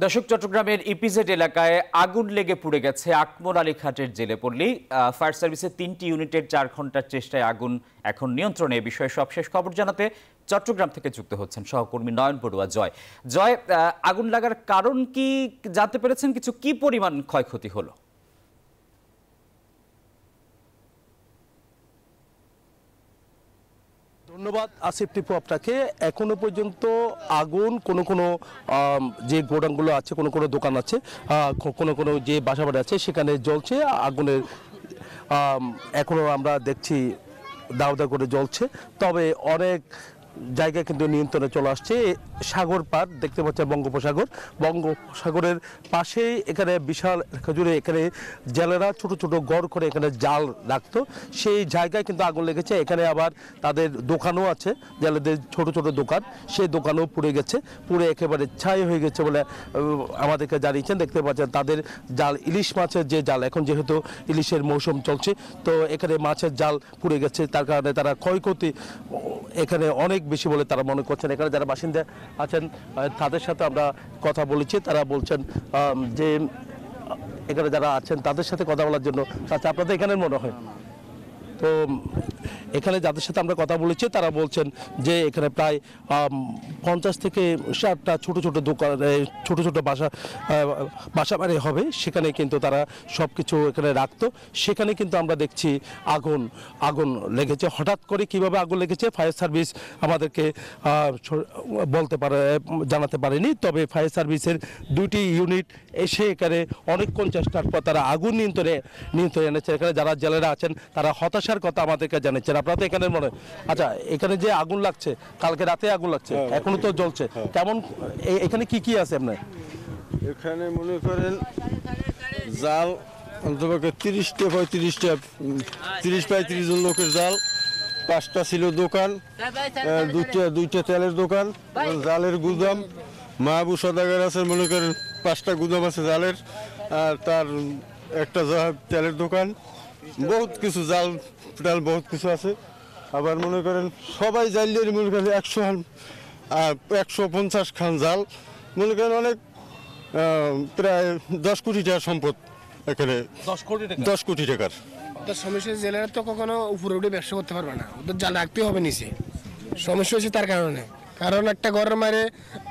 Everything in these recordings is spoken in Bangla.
দর্শক, চট্টগ্রামের ইপিজেড এলাকায় আগুন লেগে পুড়ে গেছে আকমর আলী খাটের জেলেপল্লী। ফায়ার সার্ভিসের ৩টি ইউনিটের ৪ ঘন্টার চেষ্টায় আগুন এখন নিয়ন্ত্রণে। এ বিষয়ে সবশেষ খবর জানাতে চট্টগ্রাম থেকে যুক্ত হচ্ছেন সহকর্মী নয়ন বড়ুয়া জয়। জয়, আগুন লাগার কারণ কি জানতে পেরেছেন? কিছু কি পরিমাণ ক্ষয়ক্ষতি হলো? ধন্যবাদ আসিফ টিপু আপনাকে। এখনো পর্যন্ত আগুন কোনো যে গোডাউনগুলো আছে, কোনো দোকান আছে, কোনো যে বাসাবাড়ি আছে সেখানে জ্বলছে। আগুনের এখনো আমরা দেখছি দাউ দাউ করে জ্বলছে, তবে অনেক জায়গায় কিন্তু নিয়ন্ত্রণে চলে আসছে। সাগর পার দেখতে পাচ্ছেন, বঙ্গোপসাগরের পাশেই এখানে বিশাল জুড়ে এখানে জেলেরা ছোট ছোট গড় করে এখানে জাল রাখতো, সেই জায়গায় কিন্তু আগুন লেগেছে। এখানে আবার তাদের দোকানও আছে, জেলেদের ছোট ছোট দোকান, সেই দোকানও পুড়ে গেছে, পুড়ে একেবারে ছাই হয়ে গেছে বলে আমাদেরকে জানিয়েছেন। দেখতে পাচ্ছেন তাদের জাল, ইলিশ মাছের যে জাল, এখন যেহেতু ইলিশের মৌসুম চলছে, তো এখানে মাছের জাল পুড়ে গেছে। তার কারণে তারা ক্ষয়ক্ষতি এখানে অনেক বেশি বলে তারা মনে করছেন। এখানে যারা বাসিন্দা আছেন তাদের সাথে আমরা কথা বলেছি, তারা বলছেন যে এখানে যারা আছেন তাদের সাথে কথা বলার জন্য। আচ্ছা, আপনাদের এখানে মনে হয় তো এখানে যাদের সাথে আমরা কথা বলেছি তারা বলছেন যে এখানে প্রায় 50 থেকে 60টা ছোট ছোট দোকান, ছোট ছোট বাসা বাড়ি হবে, সেখানে কিন্তু তারা সব কিছু এখানে রাখতো। সেখানে কিন্তু আমরা দেখছি আগুন লেগেছে। হঠাৎ করে কিভাবে আগুন লেগেছে ফায়ার সার্ভিস আমাদেরকে জানাতে পারেনি, তবে ফায়ার সার্ভিসের 2টি ইউনিট এসে এখানে অনেকক্ষণ চেষ্টার পর তারা আগুন নিয়ন্ত্রণে এনেছে। এখানে যারা জেলেরা আছেন তারা হতাশার কথা আমাদেরকে জানাচ্ছেন। আপনারা তো এখানে মনে, আচ্ছা, এখানে যে আগুন লাগছে, কালকে রাতে আগুন লাগছে, এখনো তো জ্বলছে, কেমন এখানে কি আছে আপনার? এখানে মনে করেন জাল অন্তত 30-35টা 30-35 জন লোকের জাল, 5টা ছিল দোকান, দুইটা তেলের দোকান, জালের গুদাম, মাহবুব সদাগর আছে, মনে করেন 5টা গুদাম আছে জালের, আর তার একটা তেলের দোকান, বহুত কিছু জাল টাল বহুত কিছু আছে। আবার মনে করেন সবাই জালিয়ে মনে করেন 150 খান জাল, মনে করেন অনেক প্রায় 10 কোটি টাকার সম্পদ এখানে। 10 কোটি টাকার সমস্যা। জেলেরা তো কখনো উপরে উঠে ব্যবসা করতে পারবে না, ওদের জাল রাখতে হবে নিচে। সমস্যা হচ্ছে তার কারণে, কারণ একটা ঘরের মারে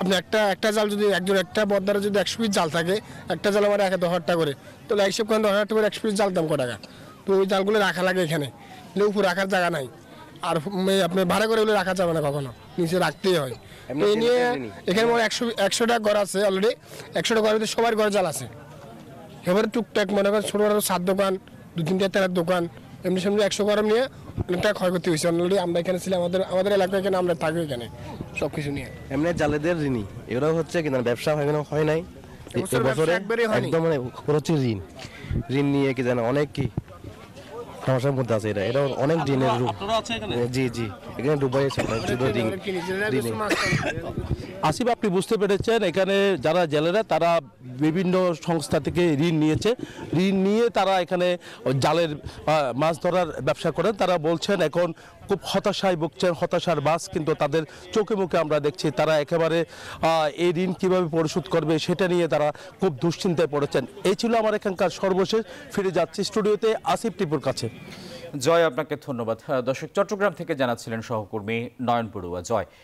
আপনি একটা জাল যদি একটা বদ্দারে যদি 100 পিস জাল থাকে, একটা জাল আমার 1000 টাকা করে, তাহলে হিসেব করেন 10,000 টাকা করে 100 পিস জাল দাম কত টাকা। তো ওই জালগুলো রাখা লাগে এখানে, উপরে রাখার জায়গা নাই। আর আপনি ভাড়া করে ওগুলো রাখা যাবে না, কখনো নিচে রাখতেই হয়। এই নিয়ে এখানে মনে 100টা ঘর আছে অলরেডি, 100টা ঘরের মধ্যে সবার ঘরে জাল আছে। এবারে টুকটাক মনে করেন ছোটো বড়ো 7 দোকান, 2-3টা তেলের দোকান, এমনি সামনে 100 গরম নিয়ে অনেকটা ক্ষয়ক্ষতি হয়েছে। অলরেডি আমরা এখানে ছিলাম, আমাদের এলাকায় এখানে আমরা থাকি এখানে সব কিছু নিয়ে। এমনি জালেদের ঋণী এরাও হচ্ছে কিনা ব্যবসা হয় নাই এবছরে, একদম মানে হচ্ছে ঋণ নিয়ে কি জানা অনেক কি সমস্যার মধ্যে আছে। এটা অনেক ঋণের রূপ। জি এখানে ডুবাই আছে। আসিফ, আপনি বুঝতে পেরেছেন, এখানে যারা জেলেরা তারা বিভিন্ন সংস্থা থেকে ঋণ নিয়েছে। ঋণ নিয়ে তারা এখানে জালের মাছ ধরার ব্যবসা করেন। তারা বলছেন এখন খুব হতাশায় ভুগছেন, হতাশার বাস কিন্তু তাদের চোখে মুখে আমরা দেখছি। তারা একেবারে এই ঋণ কীভাবে পরিশোধ করবে সেটা নিয়ে তারা খুব দুশ্চিন্তায় পড়েছেন। এই ছিল আমার এখানকার সর্বশেষ। ফিরে যাচ্ছি স্টুডিওতে আসিফ টিপুর কাছে। জয়, আপনাকে ধন্যবাদ। দর্শক, চট্টগ্রাম থেকে জানাচ্ছিলেন সহকর্মী নয়ন বড়ুয়া। জয়।